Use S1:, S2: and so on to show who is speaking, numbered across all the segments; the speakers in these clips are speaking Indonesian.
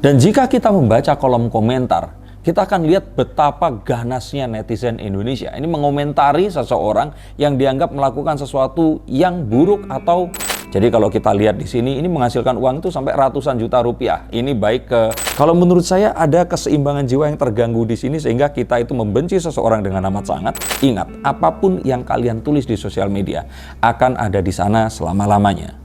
S1: Dan jika kita membaca kolom komentar, kita akan lihat betapa ganasnya netizen Indonesia. Ini mengomentari seseorang yang dianggap melakukan sesuatu yang buruk atau jadi kalau kita lihat di sini ini menghasilkan uang itu sampai ratusan juta rupiah. Ini baik ke kalau menurut saya ada keseimbangan jiwa yang terganggu di sini sehingga kita itu membenci seseorang dengan amat sangat. Ingat, apapun yang kalian tulis di sosial media akan ada di sana selama-lamanya.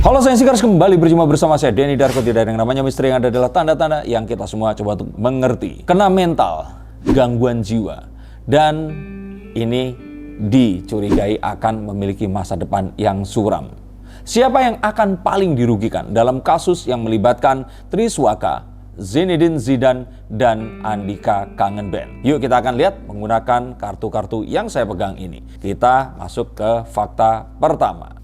S1: Halo Sainsikers, kembali berjumpa bersama saya Denny Darko. Tidak ada yang namanya misteri, yang ada adalah tanda-tanda yang kita semua coba untuk mengerti. Kena mental, gangguan jiwa, dan ini dicurigai akan memiliki masa depan yang suram. Siapa yang akan paling dirugikan dalam kasus yang melibatkan Triswaka, Zinedine Zidane, dan Andika Kangen Band? Yuk kita akan lihat menggunakan kartu-kartu yang saya pegang ini. Kita masuk ke fakta pertama.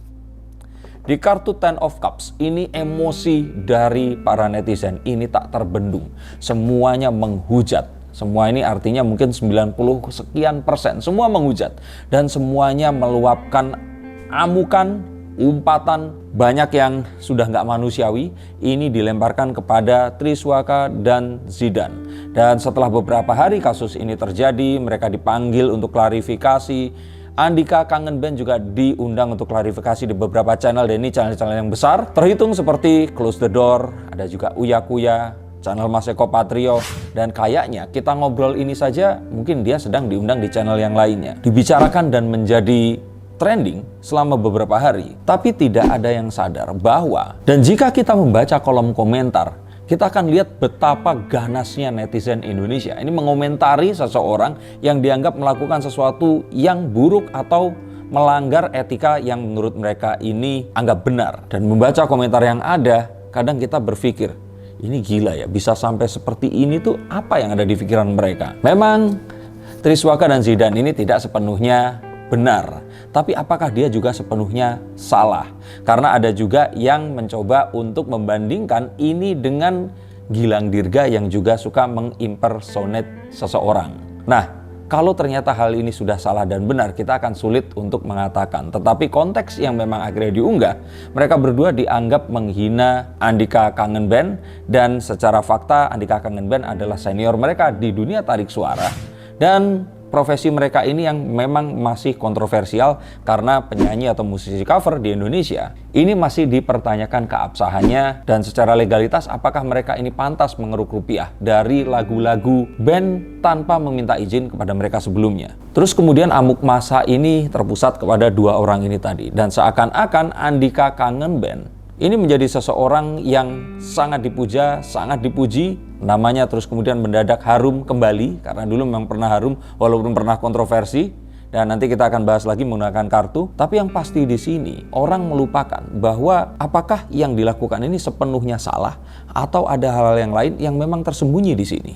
S1: Di kartu Ten of Cups, ini emosi dari para netizen ini tak terbendung. Semuanya menghujat. Semua ini artinya mungkin 90 sekian persen. Semua menghujat. Dan semuanya meluapkan amukan, umpatan. Banyak yang sudah nggak manusiawi. Ini dilemparkan kepada Triswaka dan Zidane. Dan setelah beberapa hari kasus ini terjadi, mereka dipanggil untuk klarifikasi. Andika Kangen Band juga diundang untuk klarifikasi di beberapa channel, dan ini channel-channel yang besar. Terhitung seperti Close the Door, ada juga Uya Kuya, channel Mas Eko Patrio, dan kayaknya kita ngobrol ini saja mungkin dia sedang diundang di channel yang lainnya. Dibicarakan dan menjadi trending selama beberapa hari, tapi tidak ada yang sadar bahwa, dan jika kita membaca kolom komentar, kita akan lihat betapa ganasnya netizen Indonesia. Ini mengomentari seseorang yang dianggap melakukan sesuatu yang buruk atau melanggar etika yang menurut mereka ini anggap benar. Dan membaca komentar yang ada, kadang kita berpikir, ini gila ya, bisa sampai seperti ini tuh apa yang ada di pikiran mereka. Memang Triswaka dan Zidane ini tidak sepenuhnya benar, tapi apakah dia juga sepenuhnya salah? Karena ada juga yang mencoba untuk membandingkan ini dengan Gilang Dirga yang juga suka mengimpersonate seseorang. Nah, kalau ternyata hal ini sudah salah dan benar, kita akan sulit untuk mengatakan. Tetapi konteks yang memang akhirnya diunggah, mereka berdua dianggap menghina Andika Kangen Band, dan secara fakta Andika Kangen Band adalah senior mereka di dunia tarik suara. Dan profesi mereka ini yang memang masih kontroversial karena penyanyi atau musisi cover di Indonesia ini masih dipertanyakan keabsahannya, dan secara legalitas apakah mereka ini pantas mengeruk rupiah dari lagu-lagu band tanpa meminta izin kepada mereka sebelumnya. Terus kemudian amuk massa ini terpusat kepada dua orang ini tadi, dan seakan-akan Andika Kangen Band ini menjadi seseorang yang sangat dipuja, sangat dipuji. Namanya terus kemudian mendadak harum kembali, karena dulu memang pernah harum walaupun pernah kontroversi. Dan nanti kita akan bahas lagi menggunakan kartu. Tapi yang pasti di sini orang melupakan bahwa apakah yang dilakukan ini sepenuhnya salah atau ada hal-hal yang lain yang memang tersembunyi di sini.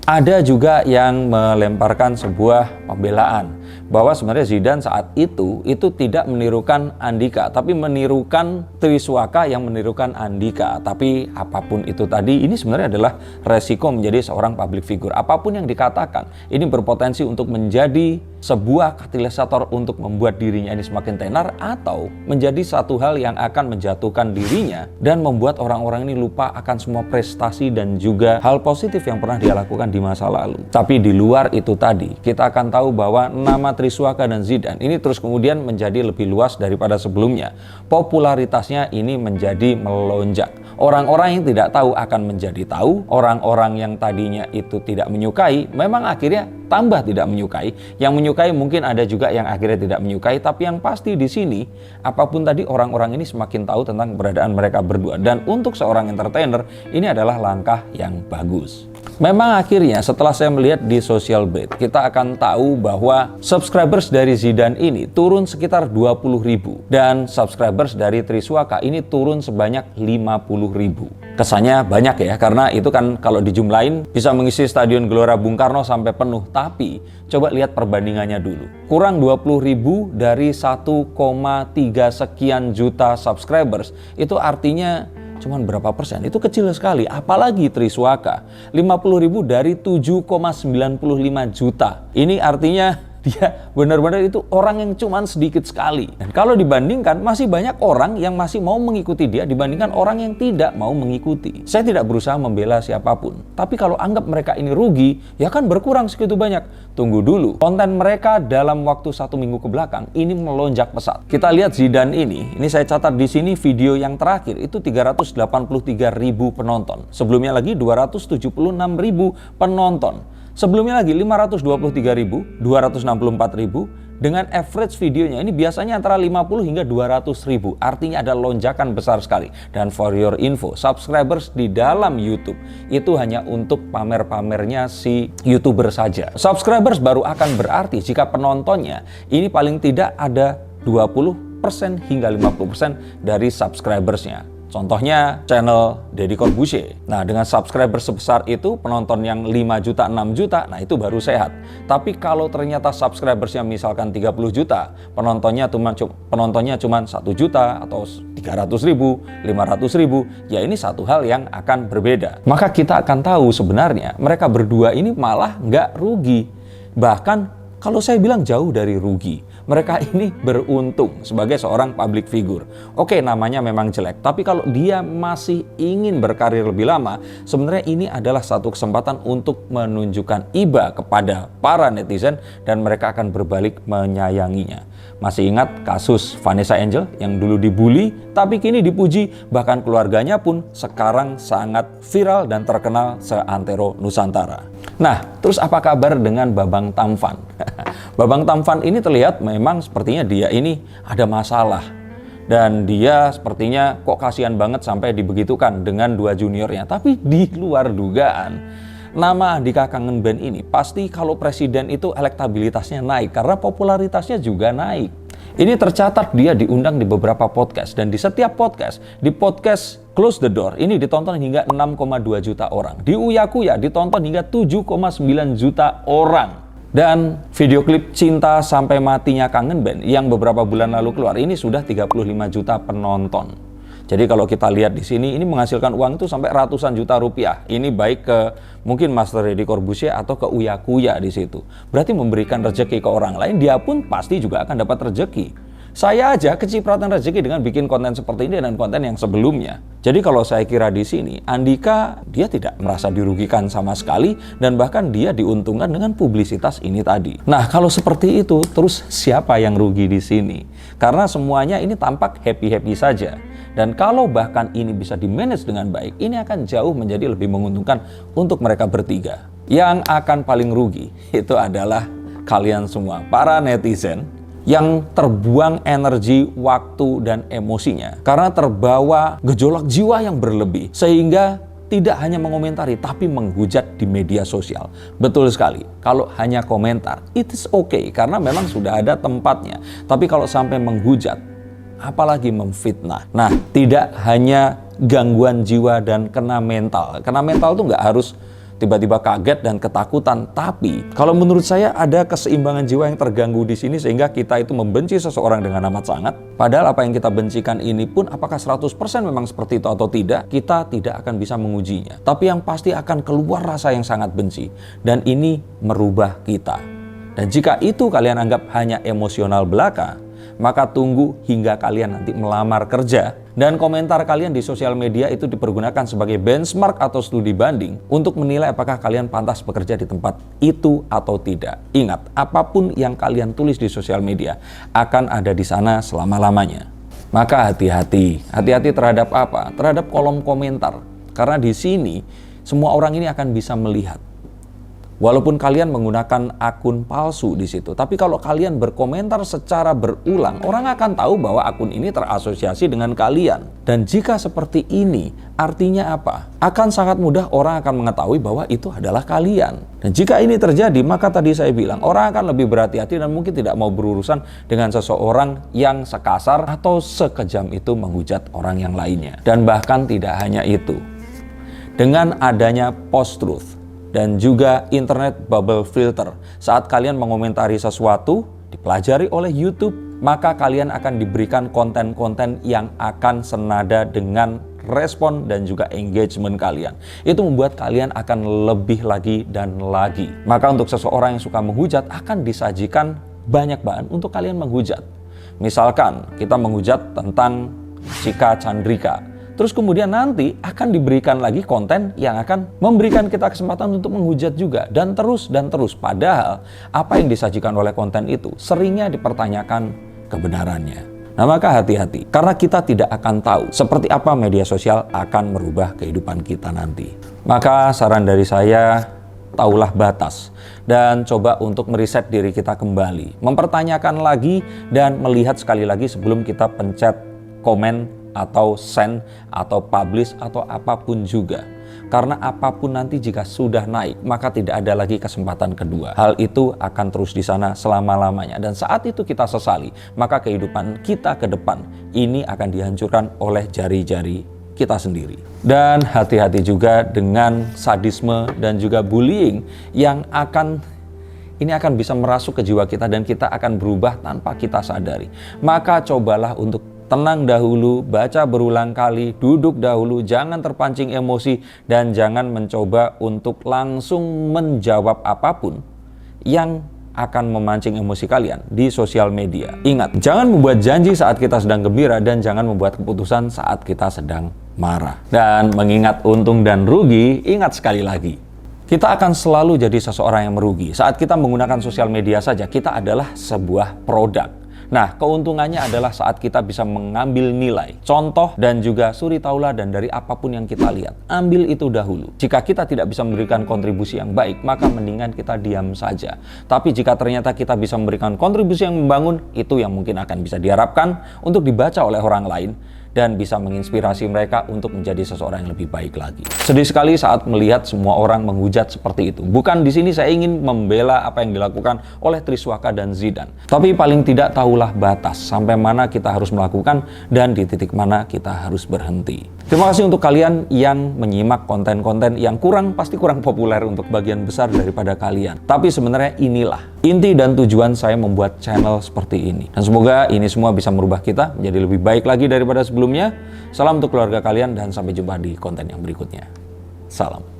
S1: Ada juga yang melemparkan sebuah pembelaan bahwa sebenarnya Zidane saat itu tidak menirukan Andika, tapi menirukan Triswaka yang menirukan Andika. Tapi apapun itu tadi, ini sebenarnya adalah resiko menjadi seorang public figure. Apapun yang dikatakan, ini berpotensi untuk menjadi sebuah katalisator untuk membuat dirinya ini semakin tenar, atau menjadi satu hal yang akan menjatuhkan dirinya dan membuat orang-orang ini lupa akan semua prestasi dan juga hal positif yang pernah dia lakukan di masa lalu. Tapi di luar itu tadi, kita akan tahu bahwa nama Triswaka dan Zidane ini terus kemudian menjadi lebih luas daripada sebelumnya. Popularitasnya ini menjadi melonjak. Orang-orang yang tidak tahu akan menjadi tahu. Orang-orang yang tadinya itu tidak menyukai, memang akhirnya tambah tidak menyukai. Yang menyukai mungkin ada juga yang akhirnya tidak menyukai. Tapi yang pasti di sini, apapun tadi, orang-orang ini semakin tahu tentang keberadaan mereka berdua. Dan untuk seorang entertainer, ini adalah langkah yang bagus. Memang akhirnya setelah saya melihat di social blade, kita akan tahu bahwa subscribers dari Zidane ini turun sekitar 20.000, dan subscribers dari Triswaka ini turun sebanyak 50.000. Kesannya banyak ya, karena itu kan kalau dijumlahin bisa mengisi Stadion Gelora Bung Karno sampai penuh. Tapi coba lihat perbandingannya dulu. Kurang 20.000 dari 1,3 sekian juta subscribers, itu artinya cuman berapa persen? Itu kecil sekali. Apalagi Triswaka, 50.000 dari 7,95 juta. Ini artinya Dia benar-benar itu orang yang cuman sedikit sekali. Dan kalau dibandingkan, masih banyak orang yang masih mau mengikuti dia dibandingkan orang yang tidak mau mengikuti. Saya tidak berusaha membela siapapun. Tapi kalau anggap mereka ini rugi, ya kan berkurang segitu banyak. Tunggu dulu. Konten mereka dalam waktu 1 minggu ke belakang ini melonjak pesat. Kita lihat Zidane ini saya catat di sini video yang terakhir itu 383.000 penonton. Sebelumnya lagi 276.000 penonton. Sebelumnya lagi 523.000, 264.000, dengan average videonya ini biasanya antara 50 hingga 200.000. Artinya ada lonjakan besar sekali. Dan for your info, subscribers di dalam YouTube itu hanya untuk pamer-pamernya si YouTuber saja. Subscribers baru akan berarti jika penontonnya ini paling tidak ada 20% hingga 50% dari subscribersnya. Contohnya channel Deddy Corbuzier. Nah, dengan subscriber sebesar itu, penonton yang 5 juta, 6 juta, nah itu baru sehat. Tapi kalau ternyata subscribersnya misalkan 30 juta, penontonnya cuma 1 juta atau 300.000, 500.000, ya ini satu hal yang akan berbeda. Maka kita akan tahu sebenarnya mereka berdua ini malah nggak rugi. Bahkan kalau saya bilang jauh dari rugi. Mereka ini beruntung sebagai seorang public figure. Oke, namanya memang jelek, tapi kalau dia masih ingin berkarir lebih lama, sebenarnya ini adalah satu kesempatan untuk menunjukkan iba kepada para netizen dan mereka akan berbalik menyayanginya. Masih ingat kasus Vanessa Angel yang dulu dibully, tapi kini dipuji, bahkan keluarganya pun sekarang sangat viral dan terkenal seantero Nusantara. Nah, terus apa kabar dengan Bambang Tampan? Bambang Tampan ini terlihat memang sepertinya dia ini ada masalah. Dan dia sepertinya kok kasihan banget sampai dibegitukan dengan 2 juniornya. Tapi di luar dugaan, nama Andika Kangen Band ini pasti kalau presiden itu elektabilitasnya naik karena popularitasnya juga naik. Ini tercatat dia diundang di beberapa podcast dan di setiap podcast, di podcast Close the Door ini ditonton hingga 6,2 juta orang. Di Uya Kuya ditonton hingga 7,9 juta orang. Dan video klip Cinta Sampai Matinya Kangen Band yang beberapa bulan lalu keluar ini sudah 35 juta penonton. Jadi kalau kita lihat di sini ini menghasilkan uang itu sampai ratusan juta rupiah. Ini baik ke mungkin Master Deddy Corbuzier atau ke Uya Kuya di situ. Berarti memberikan rezeki ke orang lain, dia pun pasti juga akan dapat rezeki. Saya aja kecipratan rezeki dengan bikin konten seperti ini dan konten yang sebelumnya. Jadi kalau saya kira di sini, Andika dia tidak merasa dirugikan sama sekali dan bahkan dia diuntungkan dengan publisitas ini tadi. Nah, kalau seperti itu, terus siapa yang rugi di sini? Karena semuanya ini tampak happy-happy saja. Dan kalau bahkan ini bisa di-manage dengan baik, ini akan jauh menjadi lebih menguntungkan untuk mereka bertiga. Yang akan paling rugi itu adalah kalian semua, para netizen yang terbuang energi, waktu, dan emosinya karena terbawa gejolak jiwa yang berlebih sehingga tidak hanya mengomentari tapi menghujat di media sosial. Betul sekali, kalau hanya komentar it is okay karena memang sudah ada tempatnya, tapi kalau sampai menghujat apalagi memfitnah, nah tidak hanya gangguan jiwa dan kena mental. Kena mental tuh nggak harus tiba-tiba kaget dan ketakutan, tapi kalau menurut saya ada keseimbangan jiwa yang terganggu di sini sehingga kita itu membenci seseorang dengan amat sangat. Padahal apa yang kita bencikan ini pun apakah 100% memang seperti itu atau tidak, kita tidak akan bisa mengujinya. Tapi yang pasti akan keluar rasa yang sangat benci dan ini merubah kita. Dan jika itu kalian anggap hanya emosional belaka, maka tunggu hingga kalian nanti melamar kerja dan komentar kalian di sosial media itu dipergunakan sebagai benchmark atau studi banding untuk menilai apakah kalian pantas bekerja di tempat itu atau tidak. Ingat, apapun yang kalian tulis di sosial media akan ada di sana selama-lamanya. Maka hati-hati terhadap apa? Terhadap kolom komentar. Karena di sini semua orang ini akan bisa melihat. Walaupun kalian menggunakan akun palsu di situ, tapi kalau kalian berkomentar secara berulang, orang akan tahu bahwa akun ini terasosiasi dengan kalian. Dan jika seperti ini, artinya apa? Akan sangat mudah orang akan mengetahui bahwa itu adalah kalian. Dan jika ini terjadi, maka tadi saya bilang, orang akan lebih berhati-hati dan mungkin tidak mau berurusan dengan seseorang yang sekasar atau sekejam itu menghujat orang yang lainnya. Dan bahkan tidak hanya itu. Dengan adanya post-truth dan juga internet bubble filter, saat kalian mengomentari sesuatu dipelajari oleh YouTube, maka kalian akan diberikan konten-konten yang akan senada dengan respon dan juga engagement kalian. Itu membuat kalian akan lebih lagi dan lagi. Maka untuk seseorang yang suka menghujat akan disajikan banyak bahan untuk kalian menghujat. Misalkan kita menghujat tentang Cika Chandrika, terus kemudian nanti akan diberikan lagi konten yang akan memberikan kita kesempatan untuk menghujat juga. Dan terus. Padahal apa yang disajikan oleh konten itu seringnya dipertanyakan kebenarannya. Nah maka hati-hati. Karena kita tidak akan tahu seperti apa media sosial akan merubah kehidupan kita nanti. Maka saran dari saya, taulah batas. Dan coba untuk meriset diri kita kembali. Mempertanyakan lagi dan melihat sekali lagi sebelum kita pencet komen atau send, atau publish, atau apapun juga. Karena apapun nanti jika sudah naik, maka tidak ada lagi kesempatan kedua. Hal itu akan terus di sana selama-lamanya. Dan saat itu kita sesali, maka kehidupan kita ke depan ini akan dihancurkan oleh jari-jari kita sendiri. Dan hati-hati juga dengan sadisme dan juga bullying yang ini akan bisa merasuk ke jiwa kita dan kita akan berubah tanpa kita sadari. Maka cobalah untuk tenang dahulu, baca berulang kali, duduk dahulu, jangan terpancing emosi, dan jangan mencoba untuk langsung menjawab apapun yang akan memancing emosi kalian di sosial media. Ingat, jangan membuat janji saat kita sedang gembira dan jangan membuat keputusan saat kita sedang marah. Dan mengingat untung dan rugi, ingat sekali lagi, kita akan selalu jadi seseorang yang merugi. Saat kita menggunakan sosial media saja, kita adalah sebuah produk. Nah, keuntungannya adalah saat kita bisa mengambil nilai, contoh, dan juga suri tauladan dari apapun yang kita lihat. Ambil itu dahulu. Jika kita tidak bisa memberikan kontribusi yang baik, maka mendingan kita diam saja. Tapi jika ternyata kita bisa memberikan kontribusi yang membangun, itu yang mungkin akan bisa diharapkan untuk dibaca oleh orang lain dan bisa menginspirasi mereka untuk menjadi seseorang yang lebih baik lagi. Sedih sekali saat melihat semua orang menghujat seperti itu. Bukan di sini saya ingin membela apa yang dilakukan oleh Triswaka dan Zidane. Tapi paling tidak tahulah batas sampai mana kita harus melakukan dan di titik mana kita harus berhenti. Terima kasih untuk kalian yang menyimak konten-konten yang pasti kurang populer untuk bagian besar daripada kalian. Tapi sebenarnya inilah inti dan tujuan saya membuat channel seperti ini. Dan semoga ini semua bisa merubah kita menjadi lebih baik lagi daripada sebelumnya. Salam untuk keluarga kalian dan sampai jumpa di konten yang berikutnya. Salam.